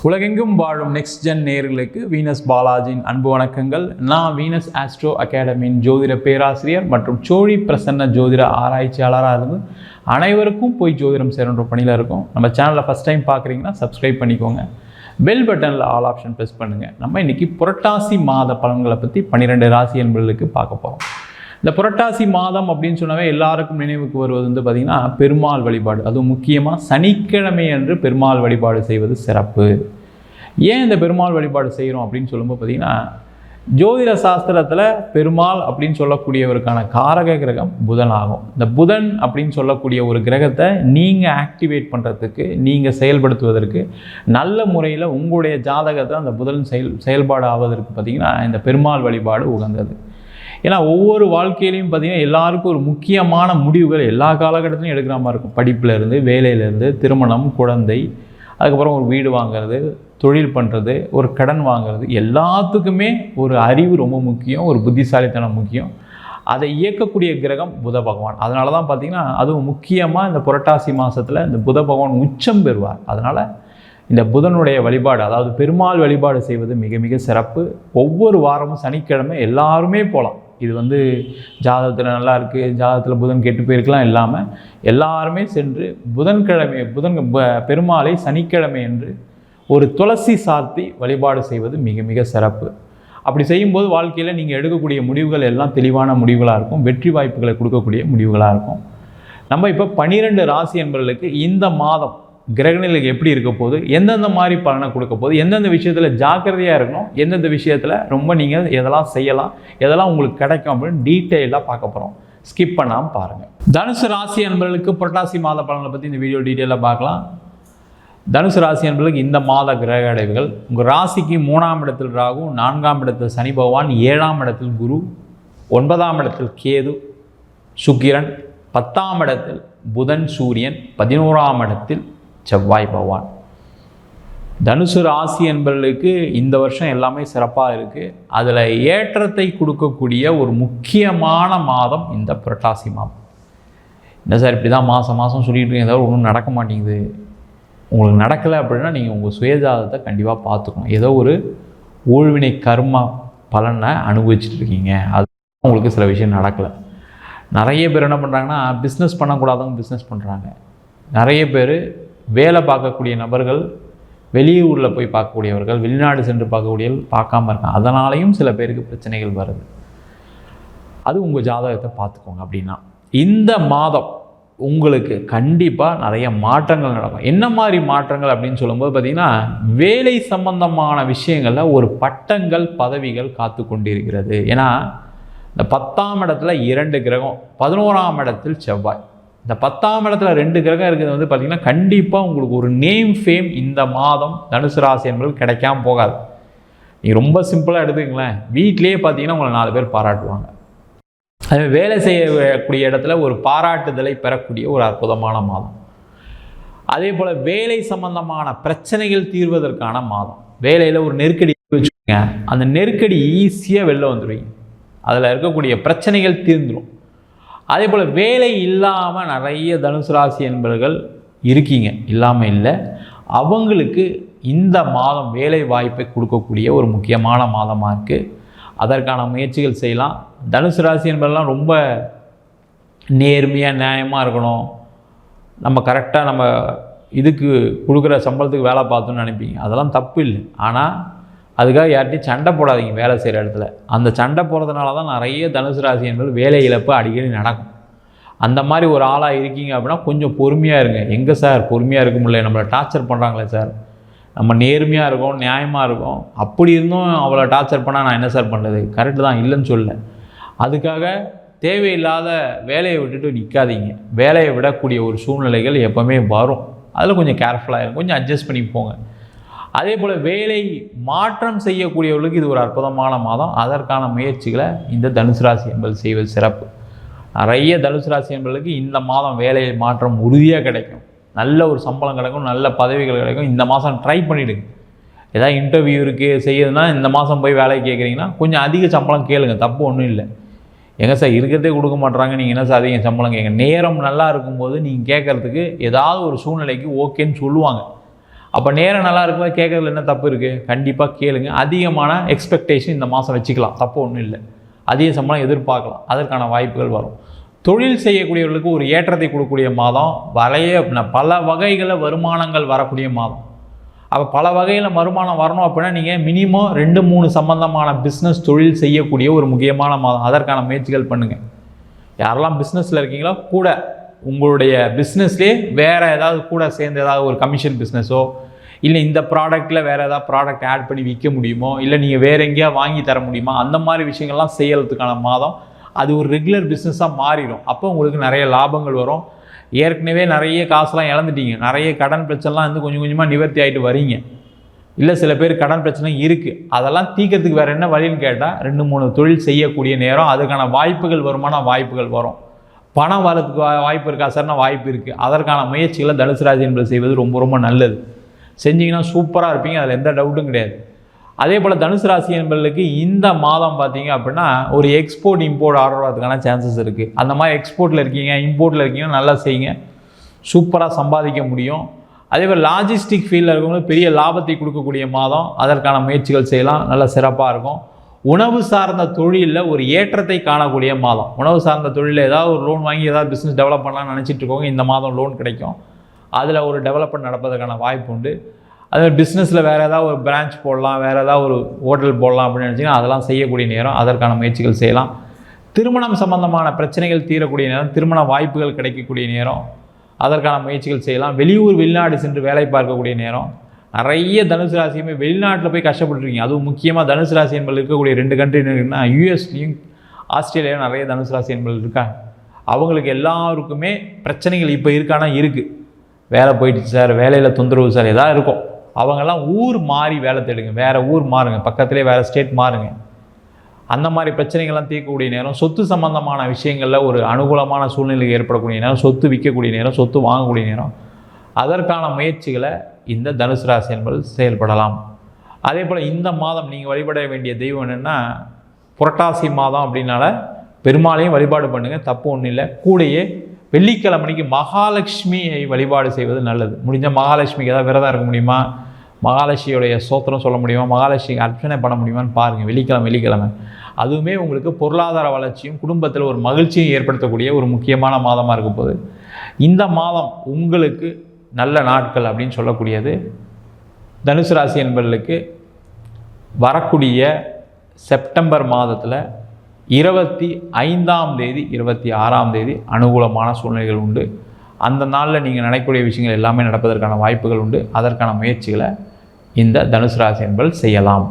உலகெங்கும் வாழும் next gen நேயர்களுக்கு வீனஸ் பாலாஜியின் அன்பு வணக்கங்கள். நான் வீனஸ் ஆஸ்ட்ரோ அகாடமியின் ஜோதிட பேராசிரியர் மற்றும் சோழி பிரசன்ன ஜோதிட ஆராய்ச்சியாளராக இருந்து அனைவருக்கும் போய் ஜோதிடம் சேருன்ற பணியில் இருக்கும். நம்ம சேனலில் ஃபஸ்ட் டைம் பார்க்குறீங்கன்னா சப்ஸ்கிரைப் பண்ணிக்கோங்க. பெல் பட்டனில் ஆல் ஆப்ஷன் ப்ரெஸ் பண்ணுங்கள். நம்ம இன்றைக்கி புரட்டாசி மாத பலன்களை பற்றி 12 ராசி என்பர்களுக்கு பார்க்க போகிறோம். இந்த புரட்டாசி மாதம் அப்படின்னு சொன்னாவே எல்லாருக்கும் நினைவுக்கு வருவது பார்த்திங்கன்னா பெருமாள் வழிபாடு. அதுவும் முக்கியமாக சனிக்கிழமை அன்று பெருமாள் வழிபாடு செய்வது சிறப்பு. ஏன் இந்த பெருமாள் வழிபாடு செய்கிறோம் அப்படின்னு சொல்லும்போது பார்த்திங்கன்னா ஜோதிட சாஸ்திரத்தில் பெருமாள் அப்படின்னு சொல்லக்கூடியவருக்கான காரக கிரகம் புதன் ஆகும். இந்த புதன் அப்படின்னு சொல்லக்கூடிய ஒரு கிரகத்தை நீங்கள் ஆக்டிவேட் பண்ணுறதுக்கு, நீங்கள் செயல்படுத்துவதற்கு, நல்ல முறையில் உங்களுடைய ஜாதகத்தை அந்த புதன் செயல்பாடு ஆவதற்கு பார்த்திங்கன்னா இந்த பெருமாள் வழிபாடு உகந்தது. ஏன்னா ஒவ்வொரு வாழ்க்கையிலையும் பார்த்திங்கன்னா எல்லாருக்கும் ஒரு முக்கியமான முடிவுகள் எல்லா காலகட்டத்திலையும் எடுக்கிற மாதிரி இருக்கும். படிப்பிலேருந்து, வேலையிலேருந்து, திருமணம், குழந்தை, அதுக்கப்புறம் ஒரு வீடு வாங்கிறது, தொழில் பண்ணுறது, ஒரு கடன் வாங்கிறது, எல்லாத்துக்குமே ஒரு அறிவு ரொம்ப முக்கியம், ஒரு புத்திசாலித்தனம் முக்கியம். அதை இயக்கக்கூடிய கிரகம் புத பகவான். அதனால தான் பார்த்திங்கன்னா அதுவும் முக்கியமாக இந்த புரட்டாசி மாதத்தில் இந்த புத பகவான் உச்சம் பெறுவார். அதனால் இந்த புதனுடைய வழிபாடு, அதாவது பெருமாள் வழிபாடு செய்வது மிக மிக சிறப்பு. ஒவ்வொரு வாரமும் சனிக்கிழமை எல்லாருமே போகலாம். இது ஜாதகத்தில் நல்லா இருக்குது, ஜாதகத்தில் புதன் கெட்டு போயிருக்கலாம் இல்லாமல் எல்லாருமே சென்று பெருமாளை சனிக்கிழமை என்று ஒரு துளசி சாத்தி வழிபாடு செய்வது மிக மிக சிறப்பு. அப்படி செய்யும்போது வாழ்க்கையில் நீங்கள் எடுக்கக்கூடிய முடிவுகள் எல்லாம் தெளிவான முடிவுகளாக இருக்கும், வெற்றி வாய்ப்புகளை கொடுக்கக்கூடிய முடிவுகளாக இருக்கும். நம்ம இப்போ 12 ராசி என்பவர்களுக்கு இந்த மாதம் கிரகநிலைக்கு எப்படி இருக்க போகுது, எந்தெந்த மாதிரி பலனை கொடுக்க போகுது, எந்தெந்த விஷயத்தில் ஜாக்கிரதையாக இருக்கணும், எந்தெந்த விஷயத்தில் ரொம்ப நீங்கள் எதெல்லாம் செய்யலாம், எதெல்லாம் உங்களுக்கு கிடைக்கும் அப்படின்னு டீட்டெயிலாக பார்க்க போகிறோம். ஸ்கிப் பண்ணாமல் பாருங்கள். தனுசு ராசி என்பவர்களுக்கு புரட்டாசி மாத பலனை பற்றி இந்த வீடியோ டீட்டெயிலாக பார்க்கலாம். தனுசு ராசி என்பவர்களுக்கு இந்த மாத கிரக அடைவுகள்: உங்கள் ராசிக்கு 3ஆம் இடத்தில் ராகு, 4ஆம் இடத்தில் சனி பகவான், 7ஆம் இடத்தில் குரு, 9ஆம் இடத்தில் கேது சுக்கிரன், 10ஆம் இடத்தில் புதன் சூரியன், 11ஆம் இடத்தில் செவ்வாய் பகவான். தனுசு ராசி என்பவர்களுக்கு இந்த வருஷம் எல்லாமே சிறப்பாக இருக்குது. அதில் ஏற்றத்தை கொடுக்கக்கூடிய ஒரு முக்கியமான மாதம் இந்த புரட்டாசி மாதம். என்ன சார் இப்படி தான் மாதம் மாதம் சொல்லிட்டு இருக்கீங்க, ஏதாவது ஒன்றும் நடக்க மாட்டேங்குது. உங்களுக்கு நடக்கலை அப்படின்னா நீங்கள் உங்கள் சுயஜாதத்தை கண்டிப்பாக பார்த்துக்கணும். ஏதோ ஒரு ஊழ்வினை கர்மா பலனை அனுபவிச்சுட்டு இருக்கீங்க, அது உங்களுக்கு சில விஷயம் நடக்கலை. நிறைய பேர் என்ன பண்ணுறாங்கன்னா பிஸ்னஸ் பண்ணக்கூடாதவங்க பிஸ்னஸ் பண்ணுறாங்க. நிறைய பேர் வேலை பார்க்கக்கூடிய நபர்கள் வெளியூரில் போய் பார்க்கக்கூடியவர்கள், வெளிநாடு சென்று பார்க்கக்கூடியவர்கள் பார்க்காம இருக்காங்க. அதனாலையும் சில பேருக்கு பிரச்சனைகள் வருது. அது உங்கள் ஜாதகத்தை பார்த்துக்கோங்க. அப்படின்னா இந்த மாதம் உங்களுக்கு கண்டிப்பாக நிறைய மாற்றங்கள் நடக்கும். என்ன மாதிரி மாற்றங்கள் அப்படின்னு சொல்லும்போது பார்த்திங்கன்னா வேலை சம்பந்தமான விஷயங்களில் ஒரு பட்டங்கள், பதவிகள் காத்து கொண்டிருக்கிறது. ஏன்னா இந்த 10ஆம் இடத்துல 2 கிரகம், 11ஆம் இடத்தில் செவ்வாய். இந்த 10ஆம் இடத்துல 2 கிரகம் இருக்கிறது பார்த்திங்கன்னா கண்டிப்பாக உங்களுக்கு ஒரு நேம் ஃபேம் இந்த மாதம் தனுசு ராசி என்பது கிடைக்காம போகாது. நீங்கள் ரொம்ப சிம்பிளாக எடுத்துக்கங்களேன், வீட்டிலேயே பார்த்தீங்கன்னா உங்களை 4 பேர் பாராட்டுவாங்க. அது வேலை செய்யக்கூடிய இடத்துல ஒரு பாராட்டுதலை பெறக்கூடிய ஒரு அற்புதமான மாதம். அதே போல் வேலை சம்பந்தமான பிரச்சனைகள் தீர்வதற்கான மாதம். வேலையில் ஒரு நெருக்கடி வச்சுக்கோங்க, அந்த நெருக்கடி ஈஸியாக வெளில வந்துடுவீங்க, அதில் இருக்கக்கூடிய பிரச்சனைகள் தீர்ந்துடும். அதே போல் வேலை இல்லாமல் நிறைய தனுசு ராசி என்பவர்கள் இருக்கீங்க, இல்லாமல் இல்லை. அவங்களுக்கு இந்த மாதம் வேலை வாய்ப்பை கொடுக்கக்கூடிய ஒரு முக்கியமான மாதமாக இருக்குது. அதற்கான முயற்சிகள் செய்யலாம். தனுசு ராசி என்பதெல்லாம் ரொம்ப நேர்மையாக நியாயமாக இருக்கணும், நம்ம கரெக்டாக நம்ம இதுக்கு கொடுக்குற சம்பளத்துக்கு வேலை பார்த்தோன்னு நினைப்பீங்க. அதெல்லாம் தப்பு இல்லை. ஆனால் அதுக்காக யார்கிட்டையும் சண்டை போடாதீங்க. வேலை செய்கிற இடத்துல அந்த சண்டை போடுறதுனால தான் நிறைய தனுசு ராசி என்பது வேலை இழப்பு அடிக்கடி நடக்கும். அந்த மாதிரி ஒரு ஆளாக இருக்கீங்க அப்படின்னா கொஞ்சம் பொறுமையாக இருங்க. எங்கே சார் பொறுமையாக இருக்க முடியல, நம்மளை டார்ச்சர் பண்ணுறாங்களே சார், நம்ம நேர்மையாக இருக்கோம், நியாயமாக இருக்கும், அப்படி இருந்தும் அவளை டார்ச்சர் பண்ணால் நான் என்ன சார் பண்ணுறது, கரெக்டு தான், இல்லைன்னு சொல்ல. அதுக்காக தேவையில்லாத வேலையை விட்டுட்டு நிற்காதீங்க. வேலையை விடக்கூடிய ஒரு சூழ்நிலைகள் எப்போவுமே வரும். அதில் கொஞ்சம் கேர்ஃபுல்லாக இருக்கும், கொஞ்சம் அட்ஜஸ்ட் பண்ணி போங்க. அதே போல் வேலை மாற்றம் செய்யக்கூடியவர்களுக்கு இது ஒரு அற்புதமான மாதம். அதற்கான முயற்சிகளை இந்த தனுசு ராசி என்பது செய்வது சிறப்பு. நிறைய தனுசு ராசி என்பவர்களுக்கு இந்த மாதம் வேலை மாற்றம் உறுதியாக கிடைக்கும். நல்ல ஒரு சம்பளம் கிடைக்கும், நல்ல பதவிகள் கிடைக்கும். இந்த மாதம் ட்ரை பண்ணிவிடுங்க. ஏதாவது இன்டர்வியூ இருக்குது செய்யுதுன்னா இந்த மாதம் போய் வேலைக்கு கேட்குறீங்கன்னா கொஞ்சம் அதிக சம்பளம் கேளுங்க, தப்பு ஒன்றும் இல்லை. எங்கே சார் இருக்கிறதே கொடுக்க மாட்றாங்க, நீங்கள் என்ன சார் அதிக சம்பளம் கேட்க. நேரம் நல்லா இருக்கும்போது நீங்கள் கேட்குறதுக்கு ஏதாவது ஒரு சூழ்நிலைக்கு ஓகேன்னு சொல்லுவாங்க. அப்போ நேரம் நல்லா இருக்கும்போது கேட்குறதுல என்ன தப்பு இருக்குது? கண்டிப்பாக கேளுங்க. அதிகமான எக்ஸ்பெக்டேஷன் இந்த மாதம் வச்சுக்கலாம், தப்பு ஒன்றும் இல்லை. அதிக சம்பளம் எதிர்பார்க்கலாம், அதற்கான வாய்ப்புகள் வரும். தொழில் செய்யக்கூடியவர்களுக்கு ஒரு ஏற்றத்தை கொடுக்கக்கூடிய மாதம், பல வகைகளில் வருமானங்கள் வரக்கூடிய மாதம். அப்போ பல வகையில் வருமானம் வரணும் அப்படின்னா நீங்கள் மினிமம் 2-3 சம்பந்தமான பிஸ்னஸ் தொழில் செய்யக்கூடிய ஒரு முக்கியமான மாதம். அதற்கான முயற்சிகள் பண்ணுங்கள். யாரெல்லாம் பிஸ்னஸில் இருக்கீங்களோ கூட உங்களுடைய பிஸ்னஸ்லேயே வேறு ஏதாவது கூட சேர்ந்து ஏதாவது ஒரு கமிஷன் பிஸ்னஸோ, இல்லை இந்த ப்ராடக்ட்டில் வேறு ஏதாவது ப்ராடக்ட் ஆட் பண்ணி விற்க முடியுமோ, இல்லை நீங்கள் வேறு எங்கேயா வாங்கி தர முடியுமா, அந்த மாதிரி விஷயங்கள்லாம் செய்யறதுக்கான மாதம். அது ஒரு ரெகுலர் பிஸ்னஸாக மாறிடும். அப்போ உங்களுக்கு நிறைய லாபங்கள் வரும். ஏற்கனவே நிறைய காசுலாம் இழந்துட்டீங்க, நிறைய கடன் பிரச்சனைலாம் வந்து கொஞ்சம் கொஞ்சமாக நிவர்த்தி ஆகிட்டு வரீங்க. இல்லை சில பேர் கடன் பிரச்சனை இருக்குது, அதெல்லாம் தீர்க்கறதுக்கு வேறு என்ன வழின்னு கேட்டால் 2-3 தொழில் செய்யக்கூடிய நேரம். அதுக்கான வாய்ப்புகள் வருமான வாய்ப்புகள் வரும். பணம் வரதுக்கு வாய்ப்பு இருக்கா சார்னா வாய்ப்பு இருக்குது. அதற்கான முயற்சிகளை தனுசு ராசி என்பது செய்வது ரொம்ப ரொம்ப நல்லது. செஞ்சிங்கன்னா சூப்பராக இருப்பீங்க, அதில் எந்த டவுட்டும் கிடையாது. அதே போல் தனுசு ராசி என்பவர்களுக்கு இந்த மாதம் பார்த்தீங்க அப்படின்னா ஒரு எக்ஸ்போர்ட் இம்போர்ட் ஆர்டர் வரதுக்கான சான்சஸ் இருக்குது. அந்த மாதிரி எக்ஸ்போர்ட்டில் இருக்கீங்க, இம்போர்ட்டில் இருக்கீங்கன்னா நல்லா செய்யுங்க, சூப்பராக சம்பாதிக்க முடியும். அதே போல் லாஜிஸ்டிக் ஃபீல்டில் இருக்கவங்களுக்கு பெரிய லாபத்தை கொடுக்கக்கூடிய மாதம். அதற்கான முயற்சிகள் செய்யலாம், நல்லா சிறப்பாக இருக்கும். உணவு சார்ந்த தொழிலில் ஒரு ஏற்றத்தை காணக்கூடிய மாதம். உணவு சார்ந்த தொழிலில் ஏதாவது ஒரு லோன் வாங்கி ஏதாவது பிஸ்னஸ் டெவலப் பண்ணலாம்னு நினச்சிட்டு இருக்கோங்க, இந்த மாதம் லோன் கிடைக்கும். அதில் ஒரு டெவலப்மெண்ட் நடப்பதற்கான வாய்ப்பு உண்டு. அதே பிஸ்னஸில் வேறு ஏதாவது ஒரு பிரான்ச் போடலாம், வேறு ஏதாவது ஒரு ஹோட்டல் போடலாம் அப்படின்னு நினச்சிங்கன்னா அதெல்லாம் செய்யக்கூடிய நேரம். அதற்கான முயற்சிகள் செய்யலாம். திருமணம் சம்பந்தமான பிரச்சனைகள் தீரக்கூடிய நேரம், திருமண வாய்ப்புகள் கிடைக்கக்கூடிய நேரம். அதற்கான முயற்சிகள் செய்யலாம். வெளியூர் வெளிநாடு சென்று வேலை பார்க்கக்கூடிய நேரம். நிறைய தனுசு ராசியுமே வெளிநாட்டில் போய் கஷ்டப்பட்டுருக்கீங்க. அதுவும் முக்கியமாக தனுசு ராசி என்பது இருக்கக்கூடிய 2 கண்ட்ரி இருக்குன்னா யூஎஸ்லையும் ஆஸ்திரேலியாவும் நிறைய தனுசு ராசி என்பது இருக்காங்க. அவங்களுக்கு எல்லாருக்குமே பிரச்சனைகள் இப்போ இருக்கானா இருக்குது. வேலை போயிடுச்சு சார், வேலையில் தொந்தரவு சார், எதாவது இருக்கும். அவங்கெல்லாம் ஊர் மாறி வேலை தேடுங்க, வேறு ஊர் மாறுங்க, பக்கத்துலேயே வேறு ஸ்டேட் மாறுங்க. அந்த மாதிரி பிரச்சனைகள்லாம் தீர்க்கக்கூடிய நேரம். சொத்து சம்பந்தமான விஷயங்களில் ஒரு அனுகூலமான சூழ்நிலை ஏற்படக்கூடிய நேரம். சொத்து விற்கக்கூடிய நேரம், சொத்து வாங்கக்கூடிய நேரம். அதற்கான முயற்சிகளை இந்த தனுசு ராசி என்பது செயல்படலாம். அதே போல் இந்த மாதம் நீங்கள் வழிபட வேண்டிய தெய்வம் என்னென்னா, புரட்டாசி மாதம் அப்படின்னால பெருமாளையும் வழிபாடு பண்ணுங்கள், தப்பு ஒன்றும் இல்லை. கூடையே வெள்ளிக்கிழமைக்கு மகாலட்சுமியை வழிபாடு செய்வது நல்லது. முடிஞ்ச மகாலட்சுமிக்கு ஏதாவது விரதம் இருக்க முடியுமா, மகாலட்சுமியோடைய சோத்திரம் சொல்ல முடியுமா, மகாலட்சுமிக்கு அர்ச்சனை பண்ண முடியுமான்னு பாருங்கள். வெள்ளிக்கிழமை அதுவுமே உங்களுக்கு பொருளாதார வளர்ச்சியும் குடும்பத்தில் ஒரு மகிழ்ச்சியும் ஏற்படுத்தக்கூடிய ஒரு முக்கியமான மாதமாக இருக்க போகுது. இந்த மாதம் உங்களுக்கு நல்ல நாட்கள் அப்படின்னு சொல்லக்கூடியது தனுசு ராசி என்பவர்களுக்கு வரக்கூடிய செப்டம்பர் மாதத்தில் 25ஆம் தேதி 26ஆம் தேதி அனுகூலமான சூழ்நிலைகள் உண்டு. அந்த நாளில் நீங்கள் நினைக்கக்கூடிய விஷயங்கள் எல்லாமே நடப்பதற்கான வாய்ப்புகள் உண்டு. அதற்கான முயற்சிகளை இந்த தனுசு ராசி என்பவர்கள் செய்யலாம்.